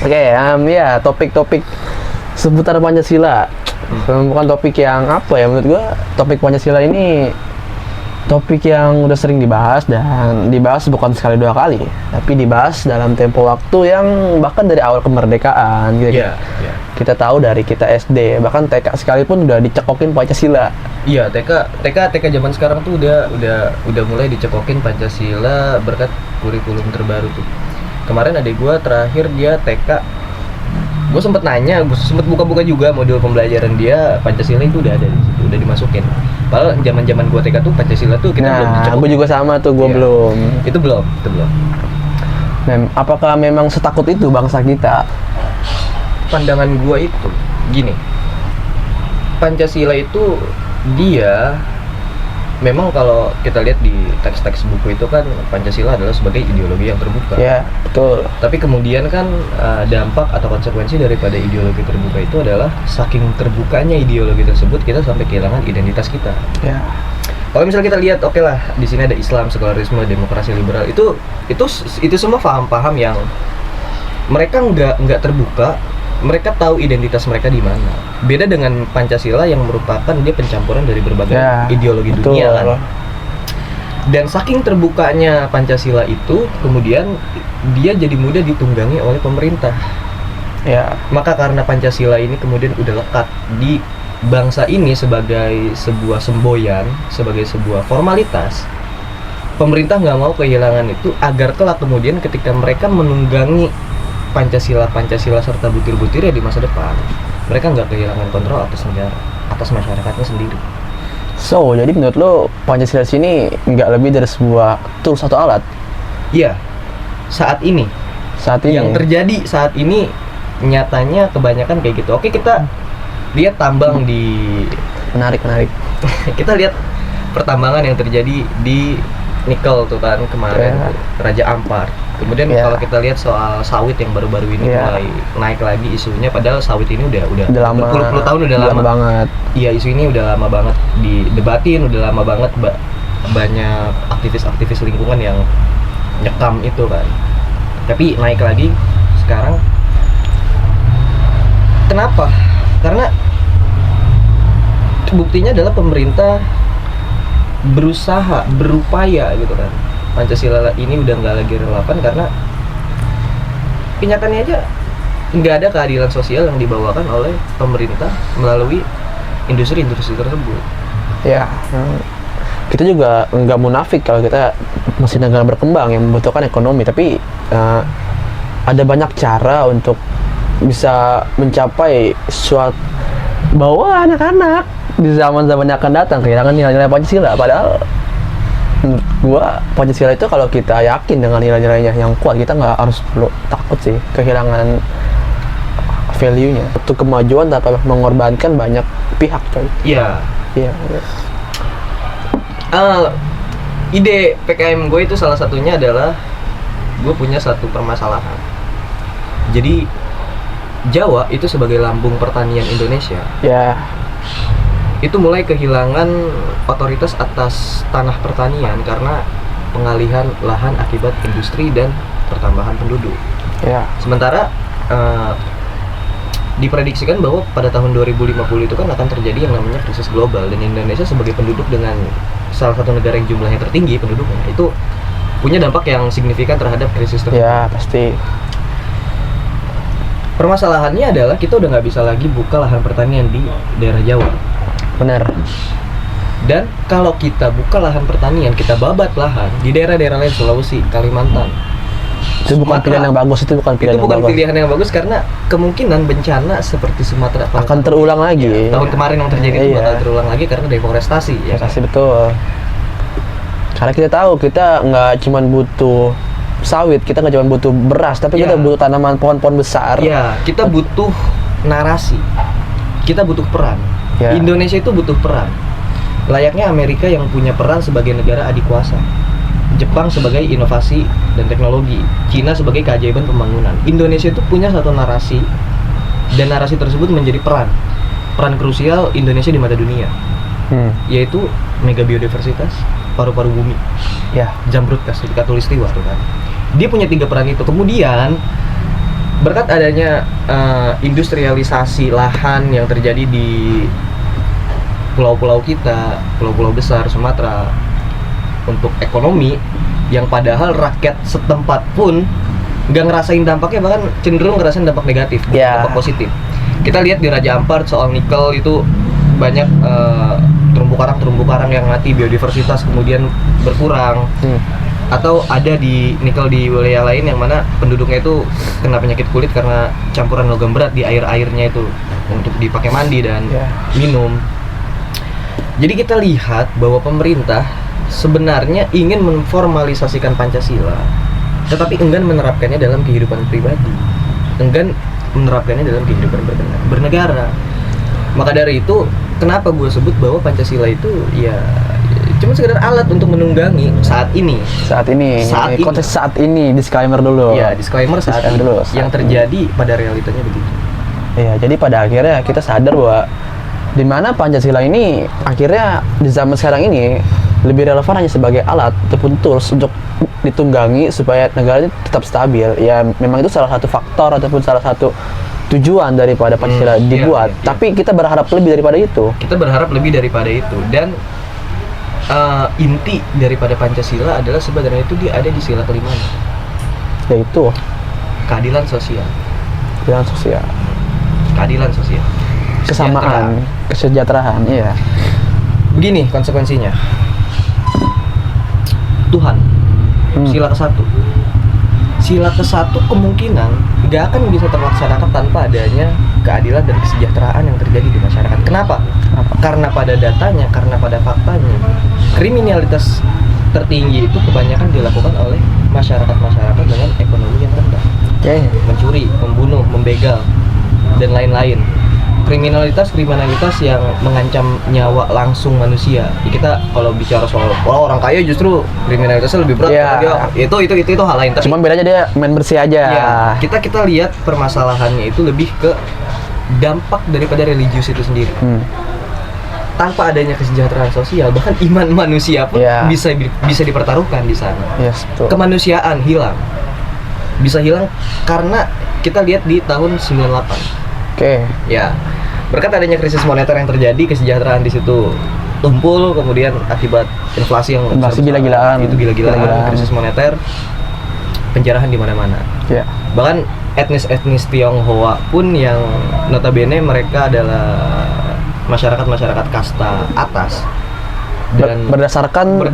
Oke, ya topik-topik seputar Pancasila. Bukan topik yang apa ya, menurut gua topik Pancasila ini topik yang udah sering dibahas, dan dibahas bukan sekali dua kali, tapi dibahas dalam tempo waktu yang bahkan dari awal kemerdekaan gitu. Kita tahu dari kita SD, bahkan TK sekalipun udah dicekokin Pancasila. Iya, TK zaman sekarang tuh udah mulai dicekokin Pancasila berkat kurikulum terbaru tuh. Kemarin adik gua terakhir dia TK, gue sempet nanya, gue sempet buka-buka juga modul pembelajaran dia, Pancasila itu udah ada di situ, udah dimasukin. Padahal zaman gue TK tuh Pancasila tuh kita belum dicekokin. Gue juga sama tuh, gue belum. Itu belum. Apakah memang setakut itu bangsa kita? Pandangan gue itu gini, Pancasila itu dia memang kalau kita lihat di teks-teks buku itu kan Pancasila adalah sebagai ideologi yang terbuka. Ya, betul. Tapi kemudian kan dampak atau konsekuensi daripada ideologi terbuka itu adalah saking terbukanya ideologi tersebut kita sampai kehilangan identitas kita. Ya. Kalau misalnya kita lihat, oke lah, di sini ada Islam, sekularisme, demokrasi liberal, itu semua paham-paham yang mereka nggak terbuka. Mereka tahu identitas mereka di mana. Beda dengan Pancasila yang merupakan dia pencampuran dari berbagai ideologi dunia kan. Dan saking terbukanya Pancasila itu, kemudian dia jadi mudah ditunggangi oleh pemerintah. Ya. Maka karena Pancasila ini kemudian udah lekat di bangsa ini sebagai sebuah semboyan, sebagai sebuah formalitas, pemerintah nggak mau kehilangan itu agar kelak kemudian ketika mereka menunggangi Pancasila serta butir-butirnya di masa depan, mereka nggak kehilangan kontrol atas negara, atas masyarakatnya sendiri. So, jadi menurut lo Pancasila sini nggak lebih dari sebuah tools atau alat? Iya, saat ini. Yang terjadi saat ini nyatanya kebanyakan kayak gitu. Oke, kita lihat tambang di... Menarik. Kita lihat pertambangan yang terjadi di nikel tuh kan kemarin, Raja Ampat. Kemudian kalau kita lihat soal sawit yang baru-baru ini mulai naik lagi isunya, padahal sawit ini udah lama, berpuluh-puluh tahun udah lama banget. Iya, isu ini udah lama banget didebatin, udah lama banget banyak aktivis lingkungan yang nyekam itu kan. Tapi naik lagi sekarang. Kenapa? Karena buktinya adalah pemerintah berupaya gitu kan. Pancasila ini udah nggak lagi relevan karena kenyataannya aja nggak ada keadilan sosial yang dibawakan oleh pemerintah melalui industri-industri tersebut. Ya, kita juga nggak munafik kalau kita masih negara berkembang yang membutuhkan ekonomi, tapi ada banyak cara untuk bisa mencapai suatu bahwa anak-anak di zaman-zaman yang akan datang kehilangan nilai-nilai Pancasila. Padahal menurut gua Pancasila itu kalau kita yakin dengan nilai-nilainya yang kuat, kita nggak harus perlu takut sih kehilangan value-nya. Untuk kemajuan tanpa mengorbankan banyak pihak, coy. Iya. Ide PKM gue itu salah satunya adalah gue punya satu permasalahan. Jadi Jawa itu sebagai lambung pertanian Indonesia. Ya. Itu mulai kehilangan otoritas atas tanah pertanian karena pengalihan lahan akibat industri dan pertambahan penduduk. Ya. Sementara diprediksikan bahwa pada tahun 2050 itu kan akan terjadi yang namanya krisis global, dan Indonesia sebagai penduduk dengan salah satu negara yang jumlahnya tertinggi penduduknya itu punya dampak yang signifikan terhadap krisis tersebut. Ya, pasti. Permasalahannya adalah kita udah nggak bisa lagi buka lahan pertanian di daerah Jawa. Benar. Dan kalau kita buka lahan pertanian, kita babat lahan di daerah-daerah lain, Sulawesi, Kalimantan. Itu bukan pilihan yang bagus, itu bukan pilihan yang bagus karena kemungkinan bencana seperti Sumatera akan terulang lagi. Ya, tahun kemarin yang terjadi itu bakal terulang lagi karena deforestasi. Deforestasi, ya, betul. Karena kita tahu kita nggak cuma butuh sawit, kita nggak cuma butuh beras, tapi kita butuh tanaman pohon-pohon besar. Iya, kita butuh narasi, kita butuh peran. Indonesia itu butuh peran. Layaknya Amerika yang punya peran sebagai negara adik kuasa, Jepang sebagai inovasi dan teknologi, Cina sebagai keajaiban pembangunan. Indonesia itu punya satu narasi, dan narasi tersebut menjadi peran krusial Indonesia di mata dunia, yaitu mega biodiversitas, paru-paru bumi, ya, Jamrut Katulistiwa tuh kan. Dia punya 3 peran itu. Kemudian berkat adanya industrialisasi lahan yang terjadi di pulau-pulau kita, pulau-pulau besar Sumatera, untuk ekonomi yang padahal rakyat setempat pun nggak ngerasain dampaknya, bahkan cenderung ngerasain dampak negatif, dampak positif. Kita lihat di Raja Ampat soal nikel itu banyak terumbu karang yang mati, biodiversitas kemudian berkurang. Atau ada di nikel di wilayah lain yang mana penduduknya itu kena penyakit kulit karena campuran logam berat di airnya itu untuk dipakai mandi dan minum. Jadi kita lihat bahwa pemerintah sebenarnya ingin memformalisasikan Pancasila, tetapi enggan menerapkannya dalam kehidupan pribadi, enggan menerapkannya dalam kehidupan bernegara. Maka dari itu, kenapa gue sebut bahwa Pancasila itu ya cuma sekedar alat untuk menunggangi saat ini. Konteks saat ini, disclaimer dulu. Ya, disclaimer saat ini. Dulu, saat yang terjadi pada realitanya begitu. Iya, jadi pada akhirnya kita sadar bahwa di mana Pancasila ini akhirnya di zaman sekarang ini lebih relevan hanya sebagai alat ataupun tools untuk ditunggangi supaya negara ini tetap stabil. Ya, memang itu salah satu faktor ataupun salah satu tujuan daripada Pancasila dibuat. Tapi kita berharap lebih daripada itu. Dan inti daripada Pancasila adalah sebenarnya itu dia ada di sila kelima, yaitu keadilan sosial, kesamaan, kesejahteraan. Iya. Begini konsekuensinya. Tuhan, sila ke-1 kemungkinan nggak akan bisa terlaksanakan tanpa adanya keadilan dan kesejahteraan yang terjadi di masyarakat. Kenapa? Karena pada datanya, karena pada faktanya, kriminalitas tertinggi itu kebanyakan dilakukan oleh masyarakat dengan ekonomi yang rendah. Mencuri, membunuh, membegal, dan lain-lain. Kriminalitas yang mengancam nyawa langsung manusia. Kita kalau bicara soal orang kaya justru kriminalitasnya lebih berat. Itu hal lain. Cuma bedanya dia main bersih aja. Ya, kita lihat permasalahannya itu lebih ke dampak daripada religius itu sendiri. Tanpa adanya kesejahteraan sosial, bahkan iman manusia pun bisa dipertaruhkan di sana. Kemanusiaan hilang. Bisa hilang karena kita lihat di tahun 98. Ya, berkat adanya krisis moneter yang terjadi, kesejahteraan di situ tumpul, kemudian akibat inflasi yang gila-gilaan, krisis moneter, penjarahan di mana-mana. Bahkan etnis Tionghoa pun yang notabene mereka adalah masyarakat kasta atas dan berdasarkan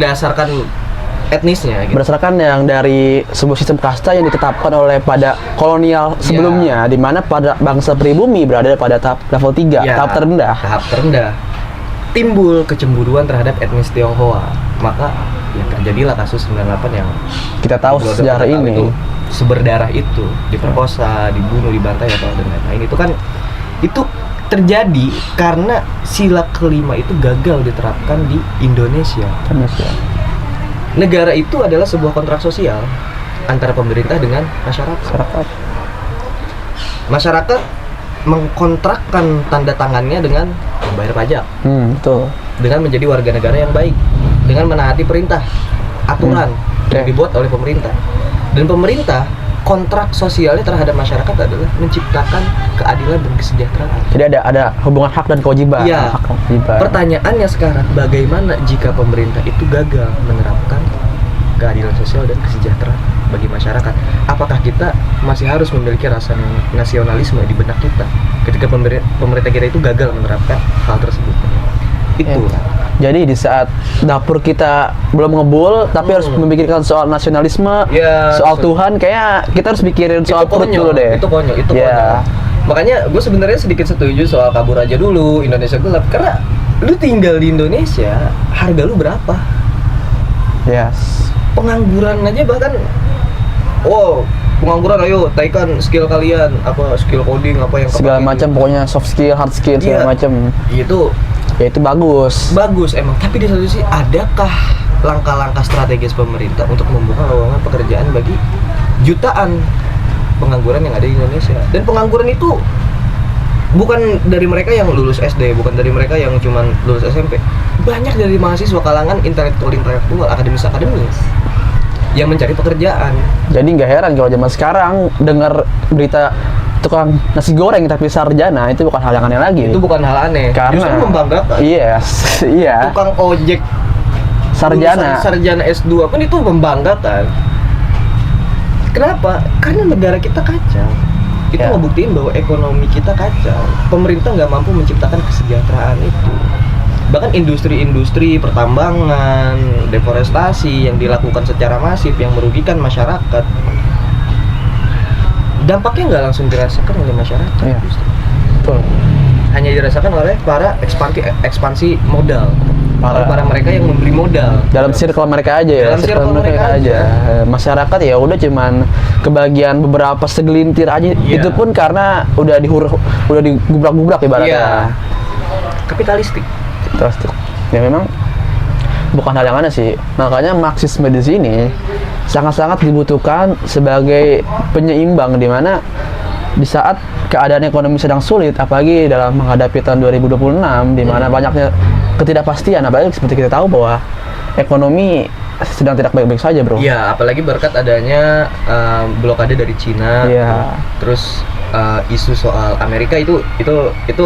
etnisnya gitu. Berdasarkan yang dari sebuah sistem kasta yang ditetapkan oleh pada kolonial sebelumnya, di mana pada bangsa pribumi berada pada tahap level 3, tahap terendah. Timbul kecemburuan terhadap etnis Tionghoa. Maka terjadilah kasus 98 yang kita tahu sejarah ini. Seberdarah itu, diperkosa, dibunuh, dibantai atau dan lain-lain. Itu terjadi karena sila kelima itu gagal diterapkan di Indonesia. Negara itu adalah sebuah kontrak sosial antara pemerintah dengan masyarakat. Masyarakat mengkontrakkan tanda tangannya dengan membayar pajak, dengan menjadi warga negara yang baik, dengan menaati perintah, aturan yang dibuat oleh pemerintah. Dan pemerintah kontrak sosialnya terhadap masyarakat adalah menciptakan keadilan dan kesejahteraan. Jadi ada hubungan hak dan kewajiban. Pertanyaannya sekarang, bagaimana jika pemerintah itu gagal menerapkan keadilan sosial dan kesejahteraan bagi masyarakat? Apakah kita masih harus memiliki rasa nasionalisme di benak kita ketika pemerintah kita itu gagal menerapkan hal tersebut? Itu. Jadi di saat dapur kita belum ngebul, tapi harus memikirkan soal nasionalisme, soal Tuhan, kayak kita harus pikirin soal perut dulu deh. Itu konyol. Makanya gue sebenarnya sedikit setuju soal kabur aja dulu, Indonesia gelap. Karena lu tinggal di Indonesia, harga lu berapa? Pengangguran aja bahkan, pengangguran, ayo taikan skill kalian, skill coding, yang segala macam, pokoknya soft skill, hard skill, segala macam. Itu bagus emang, tapi di satu sisi adakah langkah-langkah strategis pemerintah untuk membuka lowongan pekerjaan bagi jutaan pengangguran yang ada di Indonesia? Dan pengangguran itu bukan dari mereka yang lulus SD, bukan dari mereka yang cuma lulus SMP. Banyak dari mahasiswa kalangan intelektual, akademis yang mencari pekerjaan. Jadi nggak heran kalau zaman sekarang dengar berita tukang nasi goreng tapi sarjana, itu bukan hal yang aneh lagi. Itu bukan hal aneh. Karena justru membanggakan. Iya. Tukang ojek sarjana S2 pun itu membanggakan. Kenapa? Karena negara kita kacau. Itu ngebuktiin bahwa ekonomi kita kacau. Pemerintah nggak mampu menciptakan kesejahteraan itu. Bahkan industri-industri pertambangan, deforestasi yang dilakukan secara masif yang merugikan masyarakat, dampaknya nggak langsung dirasakan oleh masyarakat. Iya. Betul. Hanya dirasakan oleh para ekspansi modal, para mereka yang memberi modal dalam circle mereka aja ya. Dalam circle mereka aja. Masyarakat ya udah cuman kebagian beberapa segelintir aja. Itu pun karena udah digubrak-gubrak ibaratnya. Kapitalistik. Ya memang bukan hal yang aneh sih. Makanya Marxisme di sini sangat-sangat dibutuhkan sebagai penyeimbang, di mana di saat keadaan ekonomi sedang sulit, apalagi dalam menghadapi tahun 2026 di mana banyaknya ketidakpastian, apalagi seperti kita tahu bahwa ekonomi sedang tidak baik-baik saja, bro. Iya, apalagi berkat adanya blokade dari Cina. Iya. Terus isu soal Amerika itu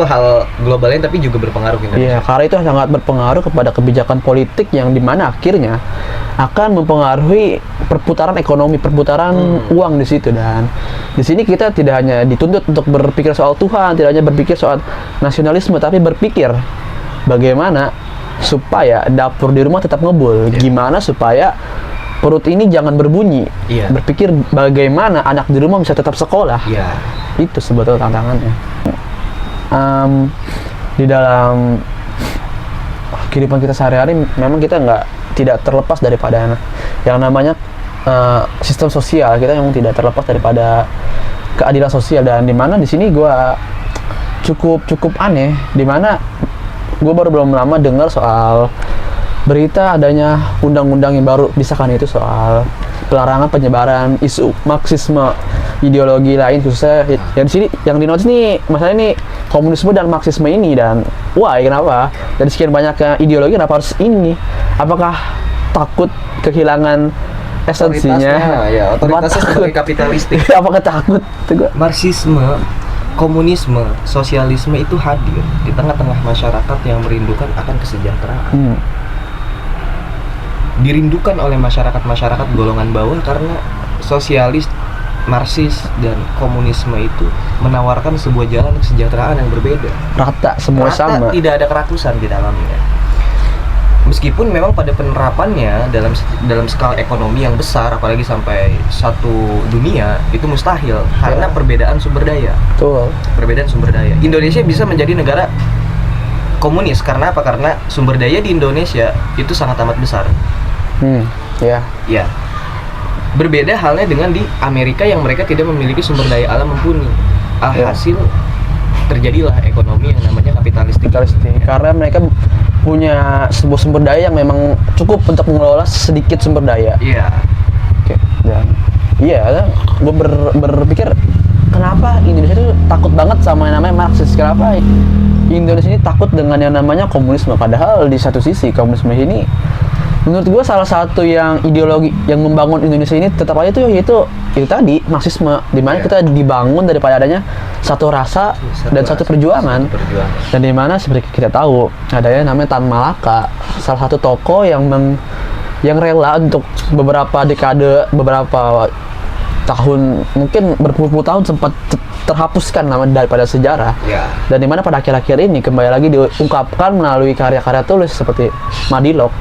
hal globalnya tapi juga berpengaruh gitu. Iya, karena itu sangat berpengaruh kepada kebijakan politik yang dimana akhirnya akan mempengaruhi perputaran ekonomi, perputaran uang di situ. Dan di sini kita tidak hanya dituntut untuk berpikir soal Tuhan, tidak hanya berpikir soal nasionalisme, tapi berpikir bagaimana supaya dapur di rumah tetap ngebul, gimana supaya perut ini jangan berbunyi. Berpikir bagaimana anak di rumah bisa tetap sekolah. Itu sebetulnya tantangannya. Di dalam kehidupan kita sehari-hari memang kita tidak terlepas daripada yang namanya sistem sosial. Kita memang tidak terlepas daripada keadilan sosial, dan di mana di sini gue cukup aneh, di mana gue baru belum lama dengar soal berita adanya undang-undang yang baru disahkan, itu soal pelarangan penyebaran isu Marxisme, ideologi lain khususnya yang di sini yang dinotis nih masalah ini komunisme dan Marxisme ini. Dan kenapa dari sekian banyaknya ideologi kenapa harus ini? Apakah takut kehilangan esensinya? Otoritasnya sebagai kapitalistik. Apakah takut? Marxisme, komunisme, sosialisme itu hadir di tengah-tengah masyarakat yang merindukan akan kesejahteraan. Dirindukan oleh masyarakat golongan bawah karena sosialis, Marxis, dan komunisme itu menawarkan sebuah jalan kesejahteraan yang berbeda. Rata, semua sama. Tidak ada kerakusan di dalamnya. Meskipun memang pada penerapannya dalam skala ekonomi yang besar, apalagi sampai satu dunia, itu mustahil karena perbedaan sumber daya. Betul. Perbedaan sumber daya. Indonesia bisa menjadi negara komunis karena apa? Karena sumber daya di Indonesia itu sangat amat besar. Berbeda halnya dengan di Amerika yang mereka tidak memiliki sumber daya alam mumpuni. Alhasil terjadilah ekonomi yang namanya kapitalistik. Karena mereka punya sebuah sumber daya yang memang cukup untuk mengelola sedikit sumber daya. Dan gue berpikir kenapa Indonesia itu takut banget sama yang namanya Marxis? Kenapa Indonesia ini takut dengan yang namanya komunisme? Padahal di satu sisi komunisme ini menurut gue salah satu yang ideologi yang membangun Indonesia ini tetap aja tuh yaitu tadi Marxisme, di mana kita dibangun daripada adanya satu rasa dan satu perjuangan. Dan di mana seperti kita tahu adanya namanya Tan Malaka, salah satu tokoh yang rela untuk beberapa dekade, beberapa tahun, mungkin berpuluh-puluh tahun sempat terhapuskan nama daripada sejarah. Dan dimana pada akhir-akhir ini kembali lagi diungkapkan melalui karya-karya tulis seperti Madilog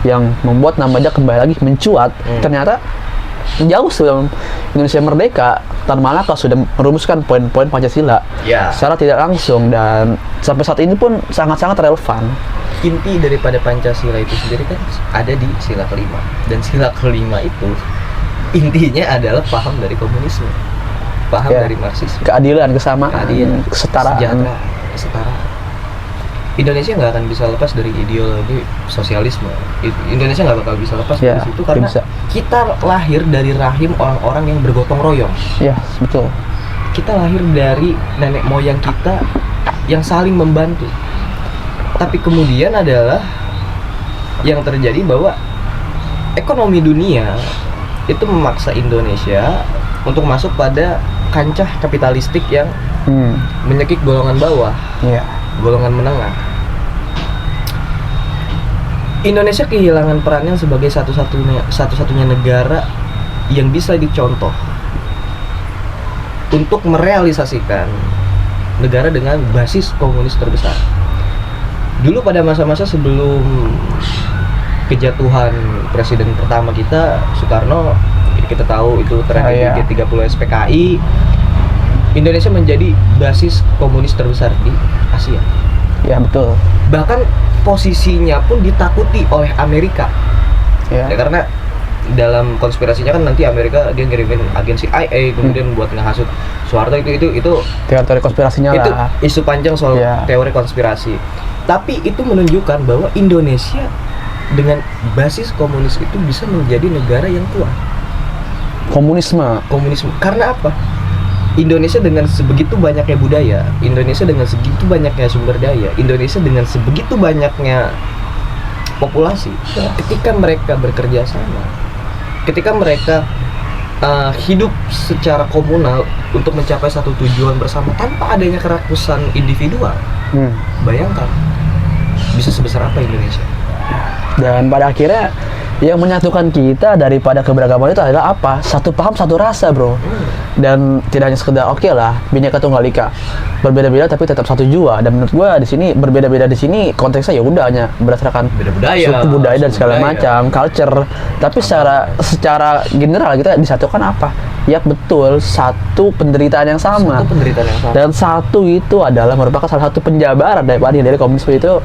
yang membuat nama dia kembali lagi mencuat. Ternyata jauh sebelum Indonesia merdeka, Tan Malaka sudah merumuskan poin-poin Pancasila secara tidak langsung, dan sampai saat ini pun sangat-sangat relevan. Inti daripada Pancasila itu sendiri kan ada di sila kelima, dan sila kelima itu intinya adalah paham dari komunisme, paham dari Marxisme, keadilan, kesamaan, kesetaraan. Indonesia nggak akan bisa lepas dari ideologi sosialisme. Indonesia nggak bakal bisa lepas dari situ karena kita lahir dari rahim orang-orang yang bergotong royong. Betul. Kita lahir dari nenek moyang kita yang saling membantu. Tapi kemudian adalah yang terjadi bahwa ekonomi dunia itu memaksa Indonesia untuk masuk pada kancah kapitalistik yang menyekik golongan bawah, golongan menengah. Indonesia kehilangan perannya sebagai satu-satunya negara yang bisa dicontoh untuk merealisasikan negara dengan basis komunis terbesar. Dulu pada masa-masa sebelum kejatuhan presiden pertama kita, Soekarno, kita tahu itu tragedi G30 SPKI, Indonesia menjadi basis komunis terbesar di Asia. Ya betul. Bahkan posisinya pun ditakuti oleh Amerika. Ya, karena dalam konspirasinya kan nanti Amerika dia ngirimin agen CIA kemudian buat ngehasut Soeharto, itu teori konspirasinya itu lah. Isu panjang soal teori konspirasi. Tapi itu menunjukkan bahwa Indonesia dengan basis komunis itu bisa menjadi negara yang kuat. Komunisme. Karena apa? Indonesia dengan sebegitu banyaknya budaya, Indonesia dengan segitu banyaknya sumber daya, Indonesia dengan sebegitu banyaknya populasi. Ketika mereka bekerja sama, ketika mereka hidup secara komunal untuk mencapai satu tujuan bersama tanpa adanya kerakusan individual, bayangkan bisa sebesar apa Indonesia. Dan pada akhirnya yang menyatukan kita daripada keberagaman itu adalah apa? Satu paham, satu rasa, bro. Dan tidak hanya sekedar oke lah, Bhinneka Tunggal Ika, berbeda-beda tapi tetap satu jua. Dan menurut gua di sini berbeda-beda di sini konteksnya ya udah hanya berdasarkan suku budaya dan segala macam, culture. Tapi secara general kita disatukan apa? Ya betul, satu penderitaan yang sama. Dan satu itu adalah merupakan salah satu penjabaran dari komunisme itu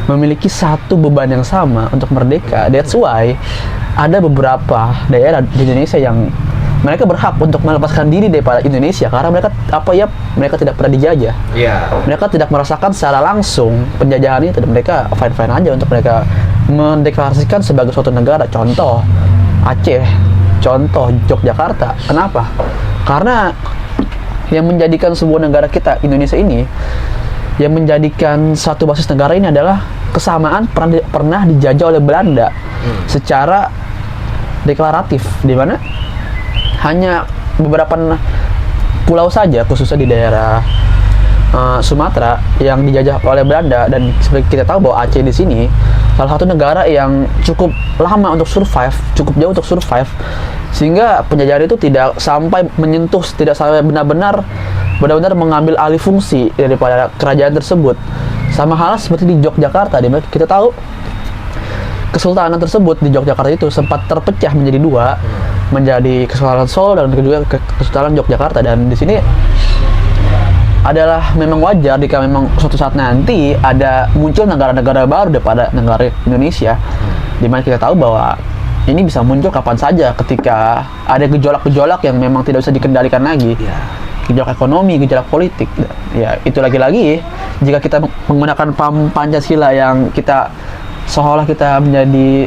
memiliki satu beban yang sama untuk merdeka. That's why ada beberapa daerah di Indonesia yang mereka berhak untuk melepaskan diri daripada Indonesia karena mereka tidak pernah dijajah. Mereka tidak merasakan secara langsung penjajahan itu, dan mereka fine-fine aja untuk mereka mendeklarasikan sebagai suatu negara. Contoh Aceh, contoh Yogyakarta. Kenapa? Karena yang menjadikan sebuah negara kita, Indonesia ini, yang menjadikan satu basis negara ini adalah kesamaan pernah dijajah oleh Belanda secara deklaratif, di mana hanya beberapa pulau saja, khususnya di daerah Sumatera yang dijajah oleh Belanda. Dan seperti kita tahu bahwa Aceh di sini salah satu negara yang cukup lama untuk survive, cukup jauh untuk survive, sehingga penjajahan itu tidak sampai menyentuh, tidak sampai benar-benar mengambil alih fungsi daripada kerajaan tersebut. Sama halnya seperti di Yogyakarta, di mana kita tahu kesultanan tersebut di Yogyakarta itu sempat terpecah menjadi dua, menjadi Kesultanan Solo dan juga Kesultanan Yogyakarta. Dan di sini adalah memang wajar jika memang suatu saat nanti ada muncul negara-negara baru daripada negara Indonesia, di mana kita tahu bahwa ini bisa muncul kapan saja ketika ada gejolak-gejolak yang memang tidak bisa dikendalikan lagi. Gejolak ekonomi, gejolak politik. Ya, itu lagi-lagi jika kita menggunakan paham Pancasila yang kita seolah kita menjadi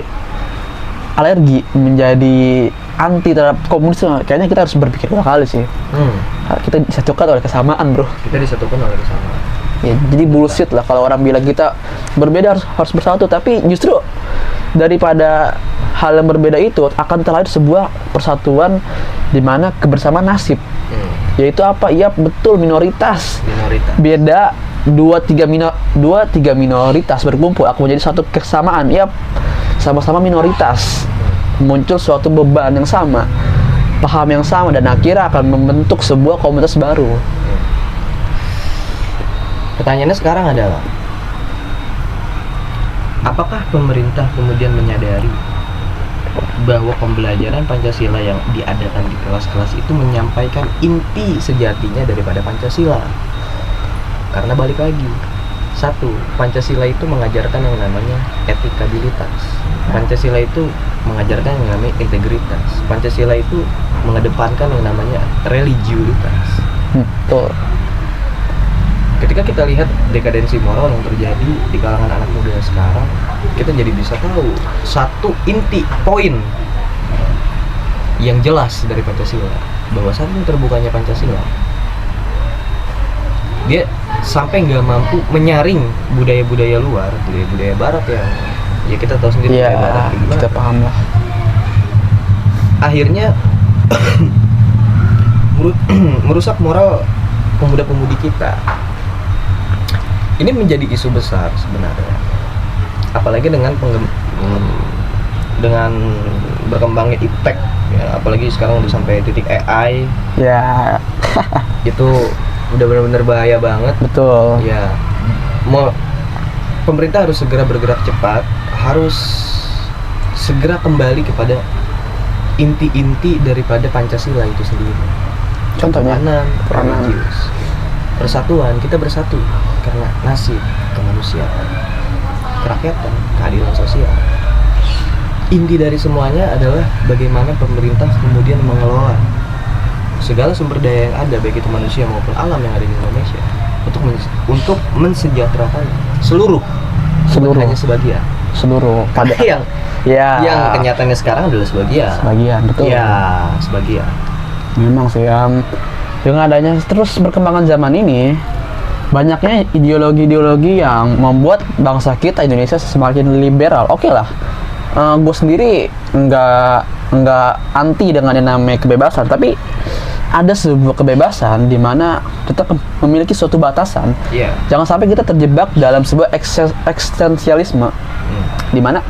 alergi, menjadi anti terhadap komunisme, kayaknya kita harus berpikir dua kali sih. Kita disatukan oleh kesamaan, bro. Ya, jadi bullshit lah kalau orang bilang kita berbeda harus bersatu, tapi justru daripada hal yang berbeda itu akan terlahir sebuah persatuan di mana kebersamaan nasib. Yaitu apa? Iya betul, minoritas. Beda 2-3 minoritas berkumpul akan menjadi satu kesamaan. Iya, sama-sama minoritas. Muncul suatu beban yang sama, paham yang sama, dan akhirnya akan membentuk sebuah komunitas baru. Pertanyaannya sekarang adalah, apakah pemerintah kemudian menyadari bahwa pembelajaran Pancasila yang diadakan di kelas-kelas itu menyampaikan inti sejatinya daripada Pancasila? Karena balik lagi, satu, Pancasila itu mengajarkan yang namanya etikabilitas. Pancasila itu mengajarkan yang namanya integritas. Pancasila itu mengedepankan yang namanya religiulitas. Betul. Ketika kita lihat dekadensi moral yang terjadi di kalangan anak muda sekarang, kita jadi bisa tahu satu inti poin yang jelas dari Pancasila, bahwa saking terbukanya Pancasila, dia sampai nggak mampu menyaring budaya-budaya luar, budaya-budaya barat yang ya kita tahu sendiri, budaya barat gimana. Kita paham lah. akhirnya merusak moral pemuda-pemudi kita. Ini menjadi isu besar sebenarnya, apalagi dengan dengan berkembangnya iptek ya, apalagi sekarang udah sampai titik AI ya. Itu udah benar-benar bahaya banget. Betul ya. Pemerintah harus segera bergerak cepat, harus segera kembali kepada inti-inti daripada Pancasila itu sendiri. Contohnya religius, persatuan, kita bersatu karena nasib, kemanusiaan, kerakyatan, keadilan sosial. Inti dari semuanya adalah bagaimana pemerintah kemudian mengelola segala sumber daya yang ada, baik itu manusia maupun alam yang ada di Indonesia, untuk mensejahterakan seluruh. Hanya seluruh pada yang kenyataannya sekarang adalah sebagian, betul ya, sebagian. Memang sih dengan adanya terus berkembangan zaman ini, banyaknya ideologi-ideologi yang membuat bangsa kita Indonesia semakin liberal. Oke lah, gue sendiri nggak anti dengan yang namanya kebebasan, tapi ada sebuah kebebasan di mana tetap memiliki suatu batasan. Jangan sampai kita terjebak dalam sebuah eksistensialisme, di mana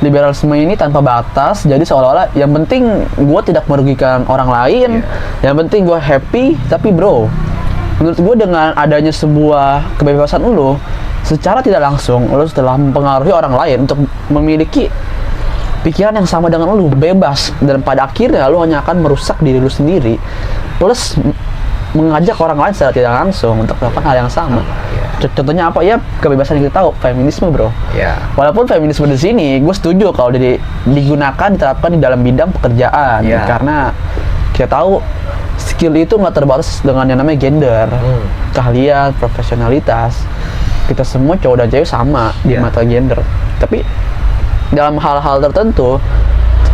liberalisme ini tanpa batas, jadi seolah-olah yang penting gue tidak merugikan orang lain, yang penting gue happy. Tapi bro, menurut gue dengan adanya sebuah kebebasan lu, secara tidak langsung lu setelah mempengaruhi orang lain untuk memiliki pikiran yang sama dengan lu, bebas, dan pada akhirnya lu hanya akan merusak diri lu sendiri, plus mengajak orang lain secara tidak langsung untuk melakukan hal yang sama. Contohnya apa ya? Kebebasan yang kita tahu, feminisme bro. Walaupun feminisme di sini gue setuju kalau digunakan, diterapkan di dalam bidang pekerjaan, karena kita tahu skill itu nggak terbatas dengan yang namanya gender, keahlian, profesionalitas. Kita semua cowok dan cewek sama di mata gender. Tapi dalam hal-hal tertentu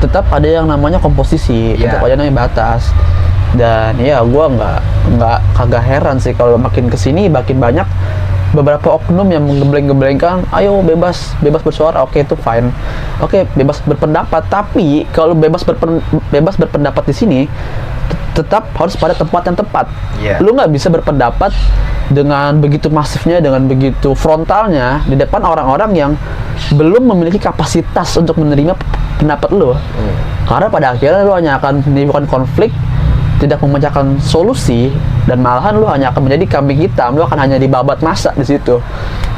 tetap ada yang namanya komposisi, tetap ada yang namanya batas. Dan ya gue nggak kagak heran sih kalau makin kesini makin banyak beberapa oknum yang menggembleng-gemblengkan, ayo bebas bersuara, oke itu fine, oke bebas berpendapat. Tapi kalau bebas berpendapat di sini tetap harus pada tempat yang tepat. Lu nggak bisa berpendapat dengan begitu masifnya, dengan begitu frontalnya di depan orang-orang yang belum memiliki kapasitas untuk menerima pendapat lu. Karena pada akhirnya lu hanya akan menimbulkan konflik, tidak memecahkan solusi, dan malahan lu hanya akan menjadi kambing hitam. Lu akan hanya dibabat massa di situ,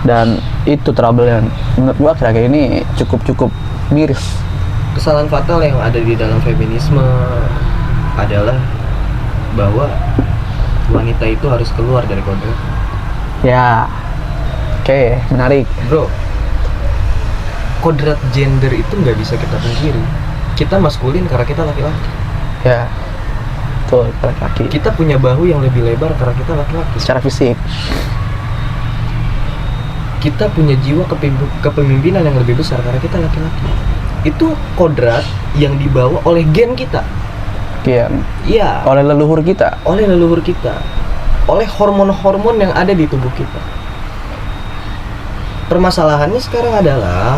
dan itu trouble yang menurut gua akhir-akhir ini cukup miris. Kesalahan fatal yang ada di dalam feminisme adalah bahwa wanita itu harus keluar dari kodrat. Oke, menarik bro. Kodrat gender itu nggak bisa kita pungkiri. Kita maskulin karena kita laki-laki. Betul, laki-laki. Kita punya bahu yang lebih lebar karena kita laki-laki. Secara fisik. Kita punya jiwa kepemimpinan yang lebih besar karena kita laki-laki. Itu kodrat yang dibawa oleh gen kita. Oleh leluhur kita. Oleh hormon-hormon yang ada di tubuh kita. Permasalahannya sekarang adalah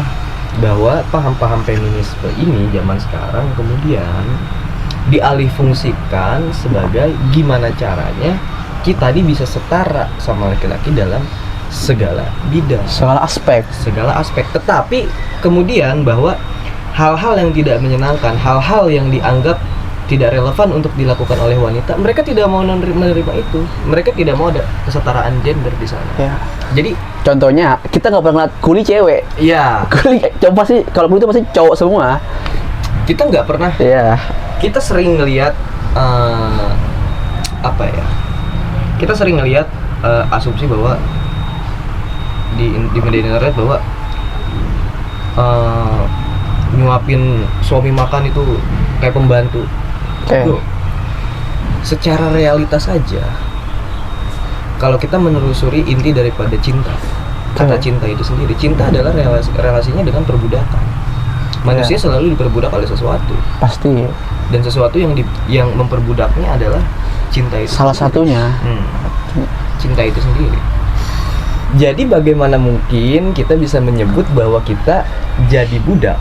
bahwa paham-paham feminisme ini zaman sekarang kemudian dialihfungsikan sebagai gimana caranya kita bisa setara sama laki-laki dalam segala bidang, segala aspek. Tetapi kemudian bahwa hal-hal yang tidak menyenangkan, hal-hal yang dianggap tidak relevan untuk dilakukan oleh wanita, mereka tidak mau menerima itu. Mereka tidak mau ada kesetaraan gender di sana. Jadi contohnya kita nggak pernah kuli cewek. Kuli cowok pasti, kalau kuli itu pasti cowok semua. Kita nggak pernah. Kita sering ngelihat Kita sering ngelihat asumsi bahwa di media internet bahwa nyuapin suami makan itu kayak pembantu. Secara realitas saja, kalau kita menelusuri inti daripada cinta, kata cinta itu sendiri, cinta adalah relasinya dengan perbudakan. Manusia selalu diperbudak oleh sesuatu. Pasti. Dan sesuatu yang memperbudaknya adalah cinta itu. Salah satunya. Cinta itu sendiri. Jadi bagaimana mungkin kita bisa menyebut bahwa kita jadi budak?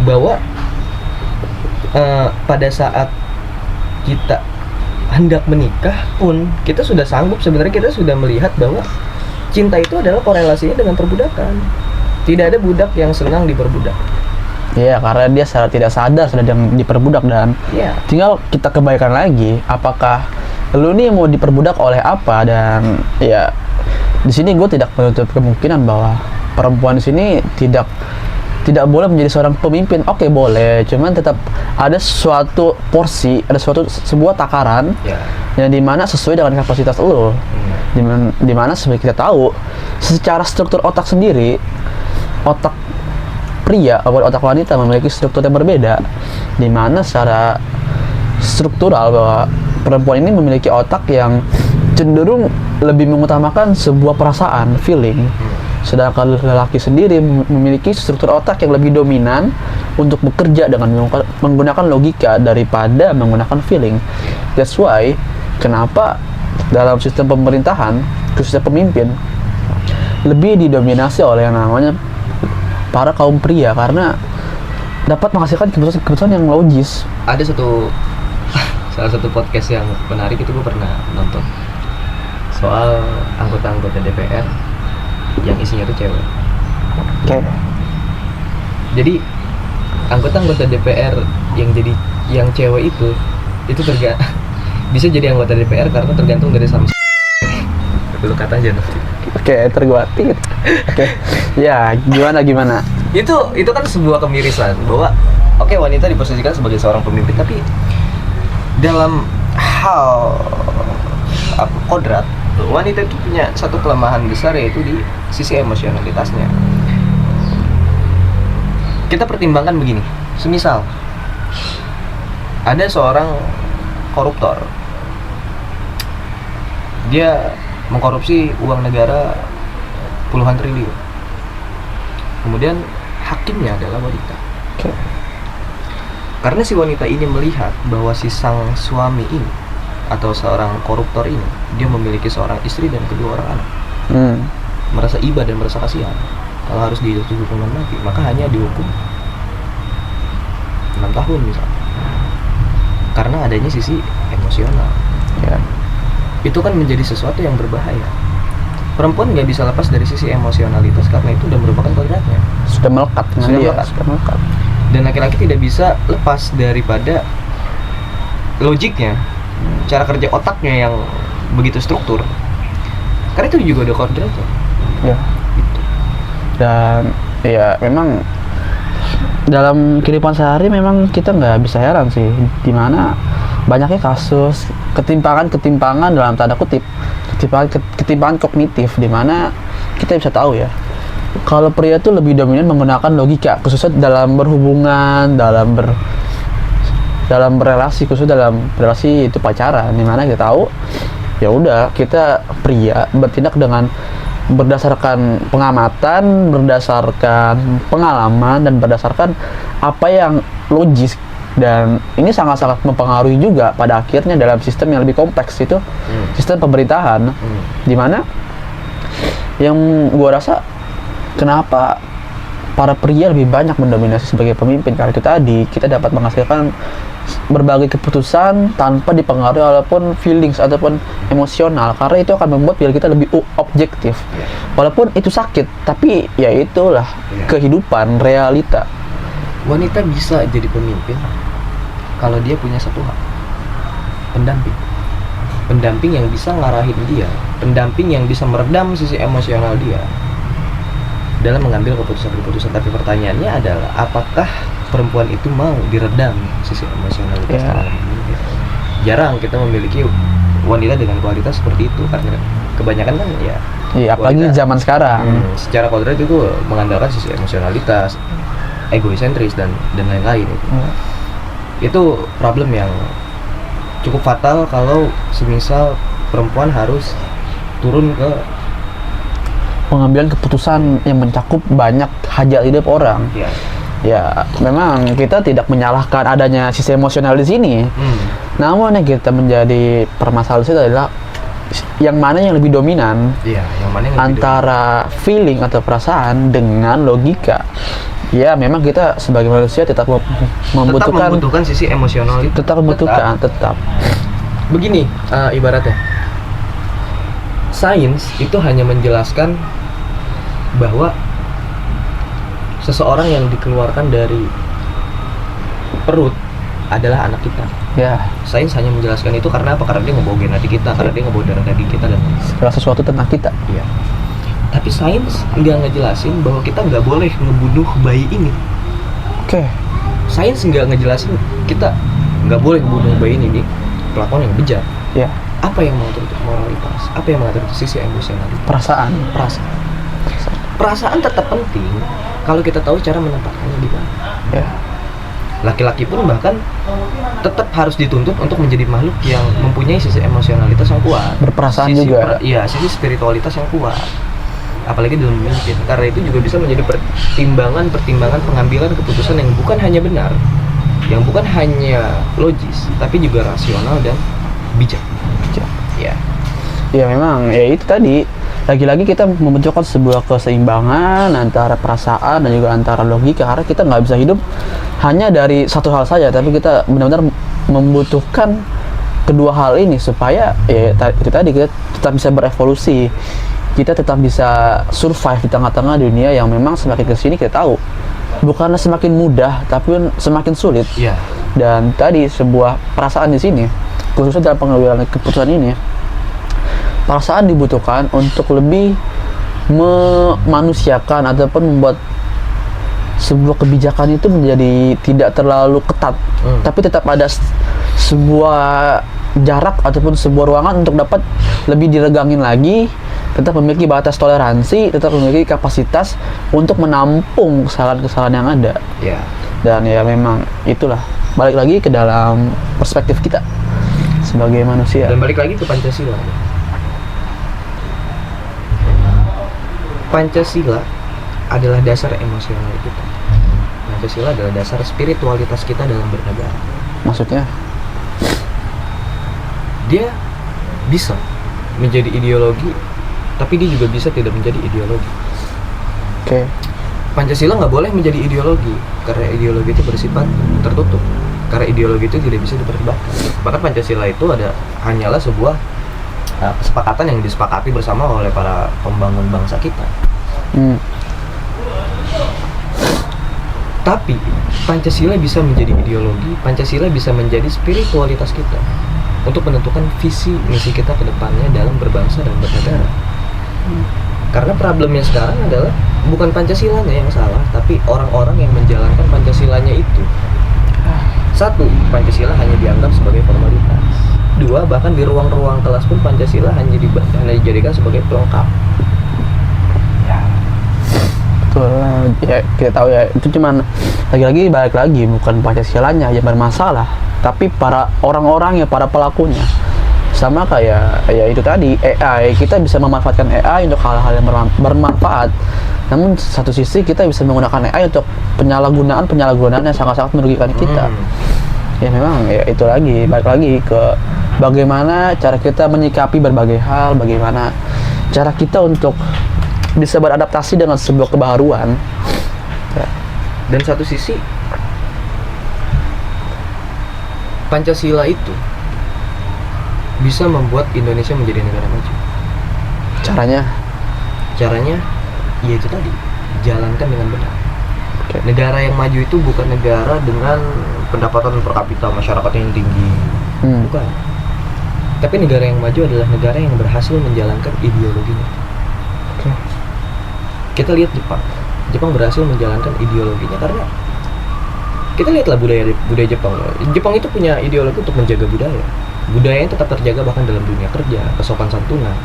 Bahwa pada saat kita hendak menikah pun kita sudah sanggup, sebenarnya kita sudah melihat bahwa cinta itu adalah korelasinya dengan perbudakan. Tidak ada budak yang senang diperbudak. Iya, karena dia secara tidak sadar sudah diperbudak, dan tinggal kita kebaikan lagi, apakah lu nih mau diperbudak oleh apa. Dan ya di sini gue tidak menutup kemungkinan bahwa perempuan di sini tidak boleh menjadi seorang pemimpin. Oke, boleh, cuman tetap ada suatu porsi, ada sebuah takaran yang dimana sesuai dengan kapasitas lo. Dimana seperti kita tahu, secara struktur otak sendiri, otak pria atau otak wanita memiliki struktur yang berbeda, dimana secara struktural bahwa perempuan ini memiliki otak yang cenderung lebih mengutamakan sebuah perasaan, feeling, sedangkan lelaki sendiri memiliki struktur otak yang lebih dominan untuk bekerja dengan menggunakan logika daripada menggunakan feeling. That's why kenapa dalam sistem pemerintahan, khususnya pemimpin, lebih didominasi oleh yang namanya para kaum pria, karena dapat menghasilkan keputusan yang logis. Ada salah satu podcast yang menarik itu gue pernah nonton, soal anggota-anggota DPR yang isinya tuh cewek. Jadi anggota-anggota DPR yang cewek itu bisa jadi anggota DPR karena tergantung dari sama dulu kata aja nanti. Terguatin. Ya, gimana? Itu kan sebuah kemirisan bahwa wanita diposisikan sebagai seorang pemimpin, tapi dalam hal kodrat, wanita itu punya satu kelemahan besar, yaitu di sisi emosionalitasnya. Kita pertimbangkan begini, semisal ada seorang koruptor, dia mengkorupsi uang negara puluhan triliun, kemudian hakimnya adalah wanita. Karena si wanita ini melihat bahwa si sang suami ini atau seorang koruptor ini, dia memiliki seorang istri dan kedua orang anak, merasa iba dan merasa kasihan. Kalau harus dijatuhi hukuman mati, maka hanya dihukum 6 tahun misalnya, karena adanya sisi emosional. Itu kan menjadi sesuatu yang berbahaya. Perempuan nggak bisa lepas dari sisi emosionalitas karena itu udah merupakan kodratnya. Sudah melekat. Dan laki-laki tidak bisa lepas daripada logiknya, cara kerja otaknya yang begitu struktur. Karena itu juga udah kodratnya. Dan ya memang dalam kehidupan sehari memang kita nggak bisa heran sih, dimana banyaknya kasus ketimpangan dalam tanda kutip, ketimpangan kognitif, dimana kita bisa tahu ya, kalau pria tuh lebih dominan menggunakan logika, khususnya dalam berhubungan, dalam berrelasi, khususnya dalam relasi itu pacaran, dimana kita tahu ya udah, kita pria bertindak dengan berdasarkan pengamatan, berdasarkan pengalaman, dan berdasarkan apa yang logis. Dan ini sangat-sangat mempengaruhi juga pada akhirnya dalam sistem yang lebih kompleks, itu sistem pemerintahan, dimana yang gua rasa kenapa para pria lebih banyak mendominasi sebagai pemimpin, karena itu tadi kita dapat menghasilkan berbagai keputusan tanpa dipengaruhi walaupun feelings ataupun emosional, karena itu akan membuat pikiran kita lebih objektif. Walaupun itu sakit, tapi ya itulah kehidupan realita. Wanita bisa jadi pemimpin kalau dia punya satu hal, pendamping yang bisa ngarahin dia, pendamping yang bisa meredam sisi emosional dia dalam mengambil keputusan-keputusan. Tapi pertanyaannya adalah, apakah perempuan itu mau diredam sisi emosionalitas? Jarang kita memiliki wanita dengan kualitas seperti itu, karena kebanyakan kan apalagi zaman sekarang secara kodrat itu mengandalkan sisi emosionalitas, egosentris dan lain-lain. Itu problem yang cukup fatal kalau semisal perempuan harus turun ke pengambilan keputusan yang mencakup banyak hajat hidup orang. Ya, memang kita tidak menyalahkan adanya sisi emosional di sini. Namun yang kita menjadi permasalahan itu adalah yang mana yang lebih dominan, yang mana yang antara feeling atau perasaan dengan logika. Ya, memang kita sebagai manusia tetap membutuhkan sisi emosional itu. Tetap membutuhkan, tetap. Begini, ibaratnya, sains itu hanya menjelaskan bahwa seseorang yang dikeluarkan dari perut adalah anak kita. Ya. Sains hanya menjelaskan itu karena apa? Karena dia ngebawa genetik kita, karena dia ngebawa darah daging kita dan segala sesuatu tentang kita. Iya. Tapi sains nggak ngejelasin bahwa kita nggak boleh ngebunuh bayi ini. Oke. Sains nggak ngejelasin kita nggak boleh ngebunuh bayi ini nih, pelakuan yang bejat. Ya. Apa yang mengatur itu moralitas? Apa yang mengatur itu sisi emosional? Perasaan. Perasaan tetap penting kalau kita tahu cara menempatkannya di mana. Ya. Laki-laki pun bahkan tetap harus dituntut untuk menjadi makhluk yang mempunyai sisi emosionalitas yang kuat, berperasaan juga. Iya, sisi spiritualitas yang kuat. Apalagi dalam memimpin. Karena itu juga bisa menjadi pertimbangan pengambilan keputusan yang bukan hanya benar, yang bukan hanya logis, tapi juga rasional dan bijak. Ya. Ya memang, ya itu tadi. Lagi-lagi kita membutuhkan sebuah keseimbangan antara perasaan dan juga antara logika, karena kita nggak bisa hidup hanya dari satu hal saja, tapi kita benar-benar membutuhkan kedua hal ini supaya ya itu tadi kita tetap bisa berevolusi, kita tetap bisa survive di tengah-tengah dunia yang memang semakin kesini kita tahu bukanlah semakin mudah tapi semakin sulit. Yeah. Dan tadi sebuah perasaan di sini, khususnya dalam pengambilan keputusan ini, perasaan dibutuhkan untuk lebih memanusiakan ataupun membuat sebuah kebijakan itu menjadi tidak terlalu ketat, tapi tetap ada sebuah jarak ataupun sebuah ruangan untuk dapat lebih diregangin lagi, tetap memiliki batas toleransi, tetap memiliki kapasitas untuk menampung kesalahan-kesalahan yang ada. Yeah. Dan ya memang itulah, balik lagi ke dalam perspektif kita sebagai manusia. Dan balik lagi ke Pancasila. Pancasila adalah dasar emosional kita. Pancasila adalah dasar spiritualitas kita dalam bernegara. Maksudnya? Dia bisa menjadi ideologi, tapi dia juga bisa tidak menjadi ideologi. Oke. Pancasila nggak boleh menjadi ideologi, karena ideologi itu bersifat tertutup. Karena ideologi itu tidak bisa diperdebatkan. Bahkan Pancasila itu hanyalah sebuah kesepakatan yang disepakati bersama oleh para pembangun bangsa kita. Tapi Pancasila bisa menjadi ideologi, Pancasila bisa menjadi spiritualitas kita untuk menentukan visi misi kita ke depannya dalam berbangsa dan bernegara. Karena problemnya sekarang adalah bukan Pancasilanya yang salah, tapi orang-orang yang menjalankan Pancasilanya itu. Satu, Pancasila hanya dianggap sebagai formalitas. Dua, bahkan di ruang-ruang kelas pun Pancasila hanya dijadikan sebagai pelengkap. Betul, ya kita tahu ya, itu cuman lagi-lagi balik lagi bukan Pancasilanya yang bermasalah, tapi para orang-orang ya, para pelakunya. Sama kayak ya itu tadi, AI, kita bisa memanfaatkan AI untuk hal-hal yang bermanfaat. Namun satu sisi kita bisa menggunakan AI untuk penyalahgunaan yang sangat-sangat merugikan kita. Ya memang ya itu lagi, balik lagi ke bagaimana cara kita menyikapi berbagai hal, bagaimana cara kita untuk bisa beradaptasi dengan sebuah kebaruan. Dan satu sisi Pancasila itu bisa membuat Indonesia menjadi negara maju. Caranya ya itu tadi, jalankan dengan benar. Negara yang maju itu bukan negara dengan pendapatan per kapita masyarakatnya yang tinggi, bukan. Tapi negara yang maju adalah negara yang berhasil menjalankan ideologinya. Kita lihat Jepang berhasil menjalankan ideologinya karena kita lihatlah budaya Jepang. Jepang itu punya ideologi untuk menjaga budayanya tetap terjaga bahkan dalam dunia kerja, kesopan santunan.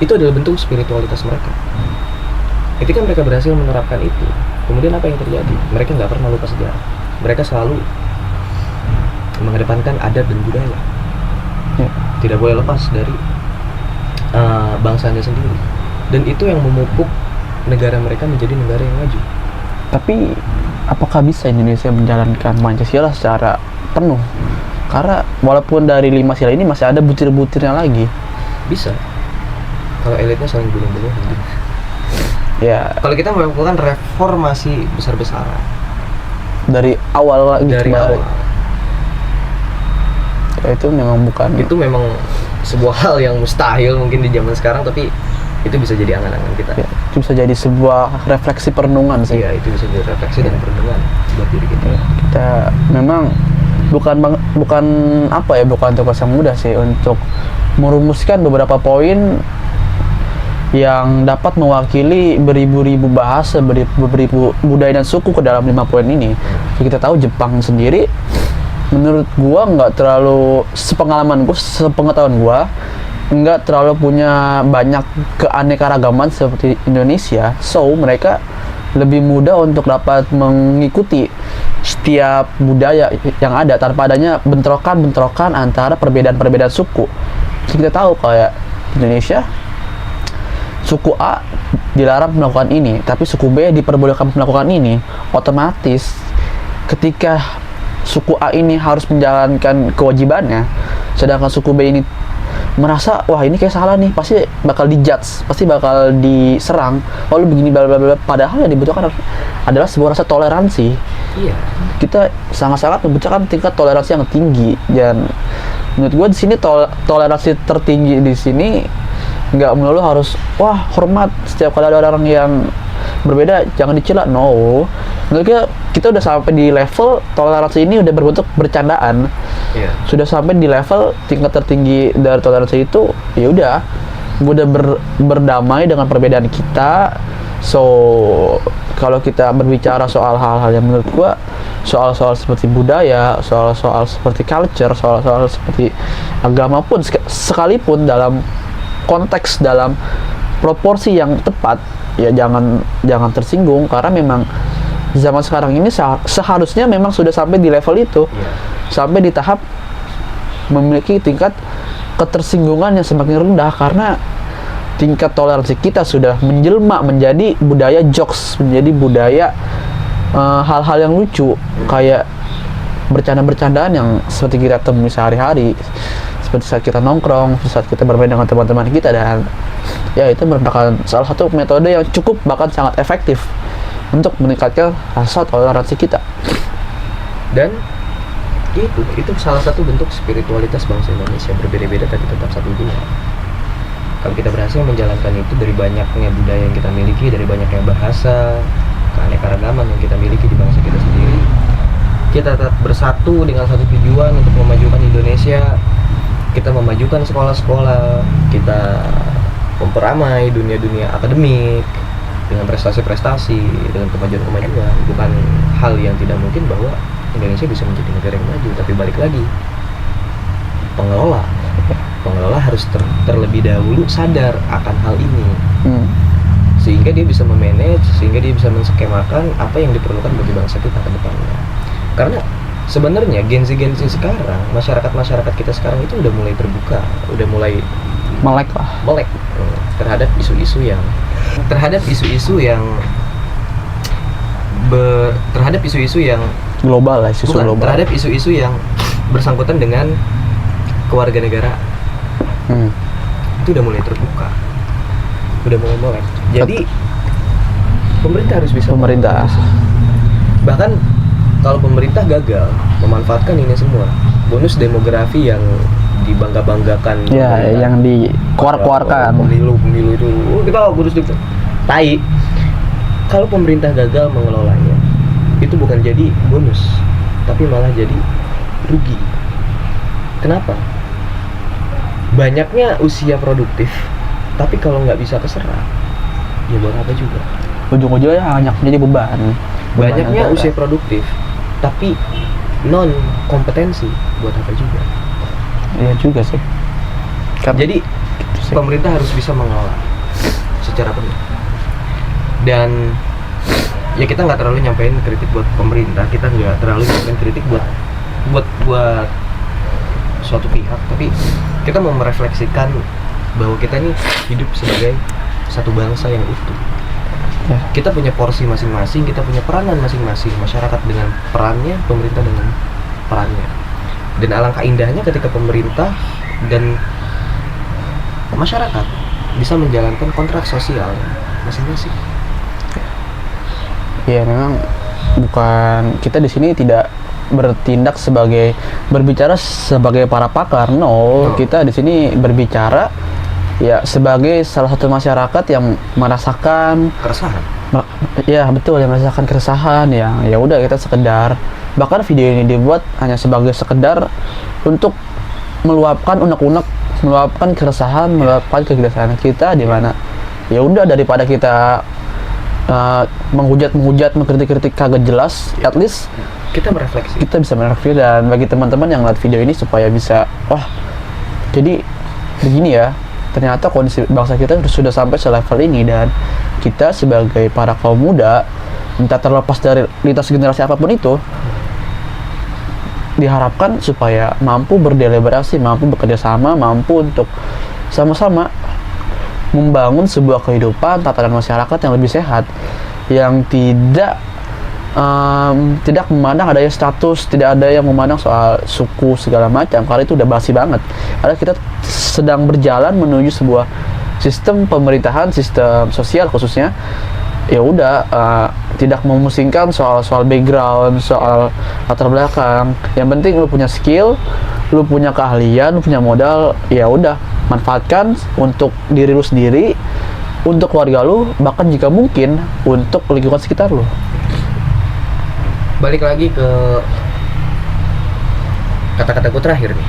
Itu adalah bentuk spiritualitas mereka. Ketika mereka berhasil menerapkan itu, kemudian apa yang terjadi? Mereka nggak pernah lupa sejarah. Mereka selalu mengedepankan adat dan budaya. Tidak boleh lepas dari bangsanya sendiri. Dan itu yang memupuk negara mereka menjadi negara yang maju. Tapi apakah bisa Indonesia menjalankan Pancasila secara penuh? Karena walaupun dari 5 sila ini masih ada butir-butirnya lagi. Bisa. Kalau elitnya saling bunuh-bunuh. Ya. Kalau kita melakukan reformasi besar-besaran Dari awal lagi. dari awal, ya, itu memang bukan. itu memang sebuah hal yang mustahil mungkin di zaman sekarang, tapi itu bisa jadi angan-angan kita. Ya, itu bisa jadi sebuah refleksi perenungan sih. Iya, itu bisa jadi refleksi dan perenungan buat diri kita. Kita memang bukan apa ya, bukan tugas yang mudah sih untuk merumuskan beberapa poin yang dapat mewakili beribu-ribu bahasa, beribu budaya dan suku ke dalam 5 poin ini. Kita tahu Jepang sendiri, menurut gua nggak terlalu, sepengalaman gua, sepengetahuan gua, nggak terlalu punya banyak keanekaragaman seperti Indonesia. So mereka lebih mudah untuk dapat mengikuti setiap budaya yang ada tanpa adanya bentrokan antara perbedaan suku. Kita tahu kayak Indonesia, suku A dilarang melakukan ini, tapi suku B diperbolehkan melakukan ini. Otomatis ketika suku A ini harus menjalankan kewajibannya, sedangkan suku B ini merasa wah ini kayak salah nih, pasti bakal dijudge, pasti bakal diserang. Oh lu begini bla bla bla. Padahal yang dibutuhkan adalah sebuah rasa toleransi. Iya. Kita sangat-sangat membutuhkan tingkat toleransi yang tinggi, dan menurut gue di sini toleransi tertinggi di sini nggak melulu harus wah hormat setiap kali ada orang yang berbeda jangan dicela. No, menurut gue kita udah sampai di level toleransi ini udah berbentuk bercandaan. Iya. Sudah sampai di level tingkat tertinggi dari toleransi itu, ya udah gue udah berdamai dengan perbedaan kita. So kalau kita berbicara soal hal-hal yang menurut gue, soal-soal seperti budaya, soal-soal seperti culture, soal-soal seperti agama pun sekalipun dalam konteks, dalam proporsi yang tepat, ya jangan tersinggung, karena memang zaman sekarang ini seharusnya memang sudah sampai di level itu. Sampai di tahap memiliki tingkat ketersinggungan yang semakin rendah karena tingkat toleransi kita sudah menjelma menjadi budaya jokes, menjadi budaya hal-hal yang lucu, kayak bercandaan yang seperti kita temui sehari-hari, seperti saat kita nongkrong, saat kita bermain dengan teman-teman kita, dan ya itu merupakan salah satu metode yang cukup bahkan sangat efektif untuk meningkatkan rasa toleransi kita. Dan itu salah satu bentuk spiritualitas bangsa Indonesia, berbeda-beda tapi tetap satu dunia. Kalau kita berhasil menjalankan itu, dari banyaknya budaya yang kita miliki, dari banyaknya bahasa, keanekaragaman yang kita miliki di bangsa kita sendiri, kita tetap bersatu dengan satu tujuan untuk memajukan Indonesia. Kita memajukan sekolah-sekolah, kita memperamai dunia-dunia akademik dengan prestasi-prestasi, dengan kemajuan-kemajuan. Bukan hal yang tidak mungkin bahwa Indonesia bisa menjadi negara yang maju, tapi balik lagi pengelola harus terlebih dahulu sadar akan hal ini, sehingga dia bisa memanage, sehingga dia bisa menskemakan apa yang diperlukan bagi bangsa kita ke depannya. Karena sebenarnya Gen Z sekarang, masyarakat kita sekarang itu udah mulai terbuka, udah mulai melek terhadap isu-isu yang global lah, global. Terhadap isu-isu yang bersangkutan dengan kewarganegaraan. Itu udah mulai terbuka, udah mulai melek. Jadi pemerintah harus bisa bahkan kalau pemerintah gagal memanfaatkan ini semua, bonus demografi yang dibangga-banggakan, ya, yang dikeluarkan pemilu itu, kita bonus tai. Kalau pemerintah gagal mengelolanya, itu bukan jadi bonus, tapi malah jadi rugi. Kenapa? Banyaknya usia produktif, tapi kalau nggak bisa keserap, ya buat apa juga? Ujung-ujungnya hanya jadi beban. Banyaknya usia produktif, tapi non kompetensi, buat apa juga? Iya juga sih. Jadi pemerintah harus bisa mengelola secara penuh. Dan ya kita nggak terlalu nyampein kritik buat pemerintah, kita nggak terlalu nyampein kritik buat suatu pihak, tapi kita mau merefleksikan bahwa kita ini hidup sebagai satu bangsa yang utuh. Ya. Kita punya porsi masing-masing, kita punya peranan masing-masing, masyarakat dengan perannya, pemerintah dengan perannya. Dan alangkah indahnya ketika pemerintah dan masyarakat bisa menjalankan kontrak sosial masing-masing. Ya memang bukan, kita di sini tidak bertindak berbicara sebagai para pakar. No, kita di sini berbicara ya sebagai salah satu masyarakat yang merasakan keresahan. Ya betul, yang merasakan keresahan, yang ya udah kita sekedar, bahkan video ini dibuat hanya sebagai sekedar untuk meluapkan unek-unek, meluapkan keresahan, meluapkan kegelisahan kita, di mana ya udah daripada kita menghujat, mengkritik kagak jelas, at least kita merefleksi. Kita bisa merefleksi, dan bagi teman-teman yang lihat video ini supaya bisa, wah, jadi begini ya, ternyata kondisi bangsa kita sudah sampai selevel ini, dan kita sebagai para kaum muda, entah terlepas dari lintas generasi apapun itu, diharapkan supaya mampu berdeliberasi, mampu bekerja sama, mampu untuk sama-sama membangun sebuah kehidupan, tatanan masyarakat yang lebih sehat, yang tidak memandang adanya status, tidak ada yang memandang soal suku segala macam, karena itu udah basi banget. Karena kita sedang berjalan menuju sebuah sistem pemerintahan, sistem sosial khususnya, ya udah tidak memusingkan soal background, soal latar belakang. Yang penting lu punya skill, lu punya keahlian, lu punya modal, ya udah manfaatkan untuk diri lu sendiri, untuk keluarga lu, bahkan jika mungkin untuk lingkungan sekitar lu. Balik lagi ke kata-kata gue terakhir nih,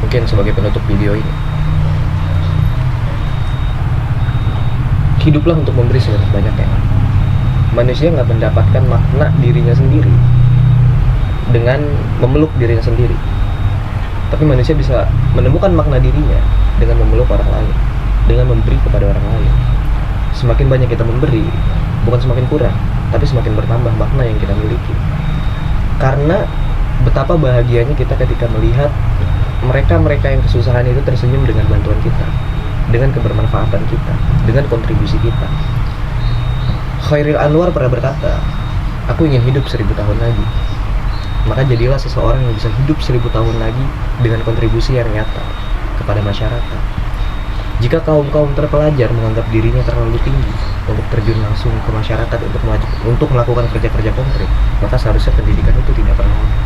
mungkin sebagai penutup video ini. Hiduplah untuk memberi sebanyak-banyaknya. Manusia nggak mendapatkan makna dirinya sendiri dengan memeluk dirinya sendiri, tapi manusia bisa menemukan makna dirinya dengan memeluk orang lain, dengan memberi kepada orang lain. Semakin banyak kita memberi, bukan semakin kurang, tapi semakin bertambah makna yang kita miliki. Karena betapa bahagianya kita ketika melihat mereka-mereka yang kesusahan itu tersenyum dengan bantuan kita, dengan kebermanfaatan kita, dengan kontribusi kita. Khairil Anwar pernah berkata, aku ingin hidup 1000 tahun lagi. Maka jadilah seseorang yang bisa hidup 1000 tahun lagi dengan kontribusi yang nyata kepada masyarakat. Jika kaum-kaum terpelajar menganggap dirinya terlalu tinggi untuk terjun langsung ke masyarakat untuk melakukan kerja-kerja konkret, maka seharusnya pendidikan itu tidak pernah ada.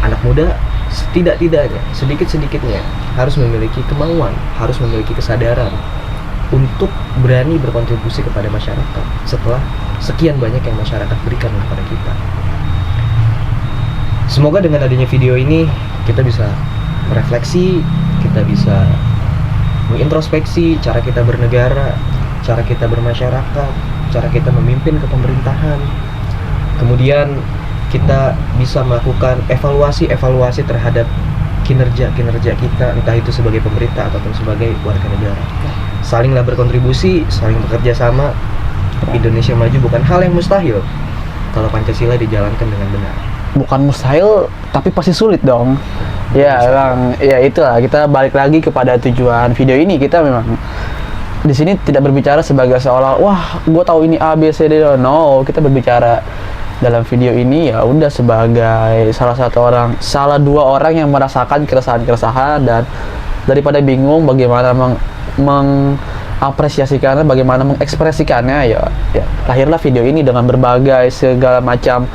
Anak muda setidak-tidaknya, sedikit-sedikitnya harus memiliki kemauan, harus memiliki kesadaran untuk berani berkontribusi kepada masyarakat setelah sekian banyak yang masyarakat berikan kepada kita. Semoga dengan adanya video ini kita bisa merefleksi, kita bisa mengintrospeksi cara kita bernegara, cara kita bermasyarakat, cara kita memimpin kepemerintahan. Kemudian kita bisa melakukan evaluasi terhadap kinerja kita, entah itu sebagai pemerintah ataupun sebagai warga negara. Salinglah berkontribusi, saling bekerja sama. Indonesia maju bukan hal yang mustahil kalau Pancasila dijalankan dengan benar. Bukan mustahil, tapi pasti sulit dong. Ya, emang, ya itulah, kita balik lagi kepada tujuan video ini. Kita memang di sini tidak berbicara sebagai seolah, wah, gue tahu ini A, B, C, D. No, kita berbicara dalam video ini ya udah sebagai salah dua orang yang merasakan keresahan, dan daripada bingung bagaimana mengapresiasikannya, bagaimana mengekspresikannya, ya lahirlah video ini dengan berbagai segala macam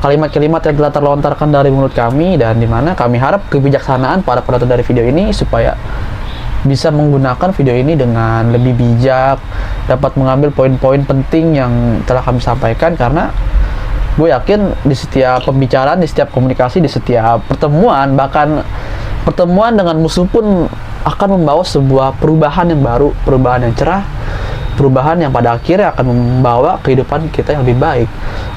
kalimat-kalimat yang telah terlontarkan dari mulut kami, dan dimana kami harap kebijaksanaan para penonton dari video ini supaya bisa menggunakan video ini dengan lebih bijak, dapat mengambil poin-poin penting yang telah kami sampaikan. Karena gue yakin di setiap pembicaraan, di setiap komunikasi, di setiap pertemuan, bahkan pertemuan dengan musuh pun akan membawa sebuah perubahan yang baru, perubahan yang cerah, perubahan yang pada akhirnya akan membawa kehidupan kita yang lebih baik,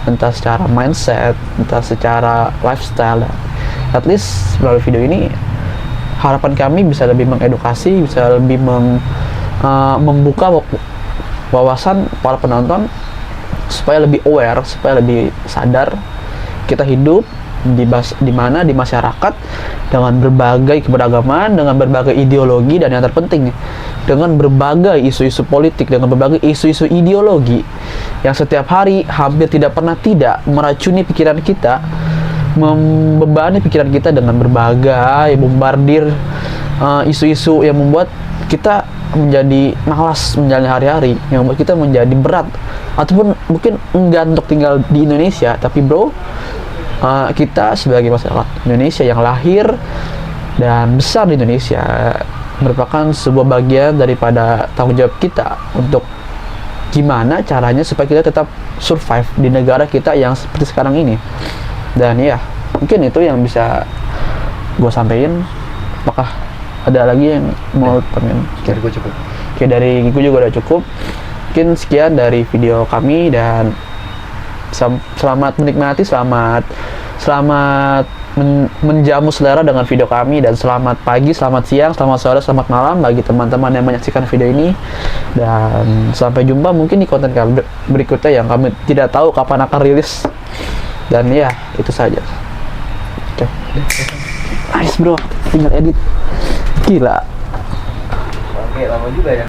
entah secara mindset, entah secara lifestyle. At least melalui video ini harapan kami bisa lebih mengedukasi, bisa lebih membuka wawasan para penonton supaya lebih aware, supaya lebih sadar kita hidup di mana di masyarakat dengan berbagai keberagaman, dengan berbagai ideologi, dan yang terpenting dengan berbagai isu-isu politik, dengan berbagai isu-isu ideologi yang setiap hari hampir tidak pernah tidak meracuni pikiran kita, membebani pikiran kita dengan berbagai bombardir isu-isu yang membuat kita menjadi malas menjalani hari-hari, yang membuat kita menjadi berat ataupun mungkin enggak untuk tinggal di Indonesia, tapi bro, kita sebagai masyarakat Indonesia yang lahir dan besar di Indonesia merupakan sebuah bagian daripada tanggung jawab kita untuk gimana caranya supaya kita tetap survive di negara kita yang seperti sekarang ini. Dan ya, mungkin itu yang bisa gue sampaikan. Apakah ada lagi yang mau temen? Dari gue cukup. Oke, dari gue juga udah cukup. Mungkin sekian dari video kami, dan selamat menikmati, selamat menjamu selera dengan video kami, dan selamat pagi, selamat siang, selamat sore, selamat malam bagi teman-teman yang menyaksikan video ini, dan sampai jumpa mungkin di konten kami berikutnya yang kami tidak tahu kapan akan rilis. Dan ya, itu saja. Oke. Nice bro, tinggal edit. Gila. Oke, lama juga ya.